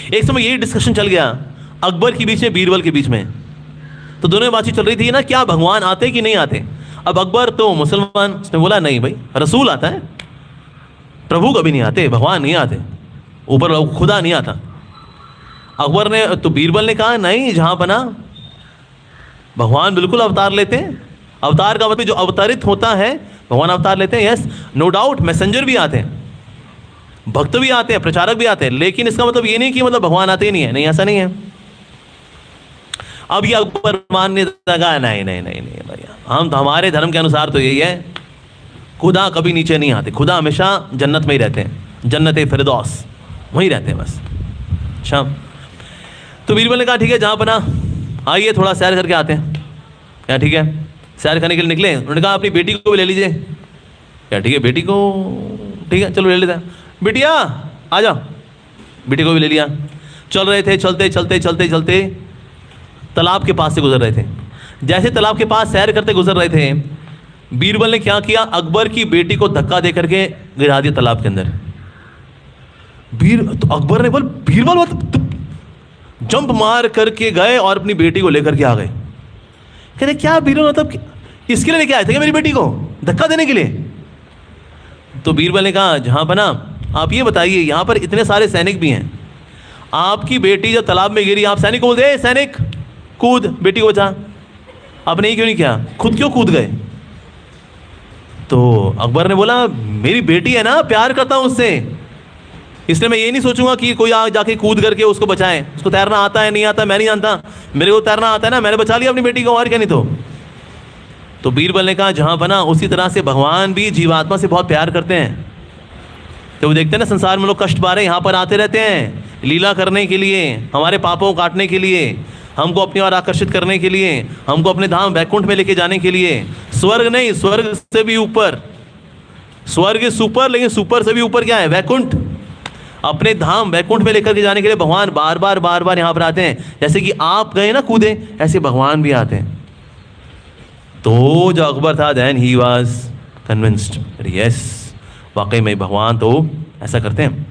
एक समय यही डिस्कशन चल गया अकबर के बीच में, बीरबल के बीच में। तो दोनों में बातचीत चल रही थी ना, क्या भगवान आते कि नहीं आते। अब अकबर तो मुसलमान, उसने बोला नहीं भाई, रसूल आता है, प्रभु कभी नहीं आते, भगवान नहीं आते, ऊपर खुदा नहीं आता। अकबर ने तो बीरबल ने कहा नहीं, जहां बना भगवान बिल्कुल अवतार लेते हैं। अवतार का मतलब जो अवतरित होता है, भगवान अवतार लेते हैं। यस, नो डाउट, मैसेंजर भी आते हैं, भक्त भी आते हैं, प्रचारक भी आते हैं, लेकिन इसका मतलब ये नहीं कि मतलब भगवान आते ही नहीं है, नहीं, ऐसा नहीं है। अब ये अकबर मानने लगा नहीं नहीं नहीं नहीं भैया, हम तो हमारे धर्म के अनुसार तो यही है, खुदा कभी नीचे नहीं आते, खुदा हमेशा जन्नत में ही रहते हैं, जन्नत फिरदौस वहीं रहते हैं बस। अच्छा, तो बीरबल ने कहा ठीक है, जहाँ बना आइए थोड़ा सैर करके आते हैं। क्या ठीक है, सैर करने के लिए निकले। उन्होंने कहा अपनी बेटी को भी ले लीजिए। क्या ठीक है, बेटी को ठीक है चलो ले लेते हैं, बिटिया आ जाओ। बेटी को भी ले लिया। चल रहे थे, चलते चलते चलते चलते तालाब के पास से गुजर रहे थे। जैसे तालाब के पास सैर करते गुजर रहे थे, बीरबल ने क्या किया, अकबर की बेटी को धक्का दे करके गिरा दिया तालाब के अंदर। तो अकबर ने बोल, बीरबल जंप मार करके गए और अपनी बेटी को लेकर के आ गए। कहते क्या बीरबल, मतलब इसके लिए लेके आए थे क्या मेरी बेटी को धक्का देने के लिए। तो बीरबल ने कहा जहां बना आप ये बताइए, यहां पर इतने सारे सैनिक भी हैं, आपकी बेटी जब तालाब में गिरी, आप सैनिक को बोलते सैनिक कूद बेटी को बचा, आपने ये क्यों नहीं किया, खुद क्यों कूद गए। तो अकबर ने बोला मेरी बेटी है ना, प्यार करता हूं उससे, इसलिए मैं ये नहीं सोचूंगा कि कोई जाके कूद करके उसको बचाए। उसको तैरना आता है नहीं आता मैं नहीं जानता, मेरे को तैरना आता है ना, मैंने बचा लिया अपनी बेटी को, और क्या नहीं। तो बीरबल ने कहा जहां बना उसी तरह से भगवान भी जीवात्मा से बहुत प्यार करते हैं। तो वो देखते हैं ना संसार में लोग कष्ट पा रहे हैं, यहाँ पर आते रहते हैं लीला करने के लिए, हमारे पापों को काटने के लिए, हमको अपनी ओर आकर्षित करने के लिए, हमको अपने धाम वैकुंठ में लेके जाने के लिए। स्वर्ग नहीं, स्वर्ग से भी ऊपर, स्वर्ग सुपर, लेकिन सुपर से भी ऊपर क्या है, वैकुंठ। अपने धाम वैकुंठ में लेकर के जाने के लिए भगवान बार बार यहाँ पर आते हैं। जैसे कि आप गए ना कूदे, ऐसे भगवान भी आते हैं। तो जो अकबर था, then he was convinced, yes वाकई में भगवान तो ऐसा करते हैं।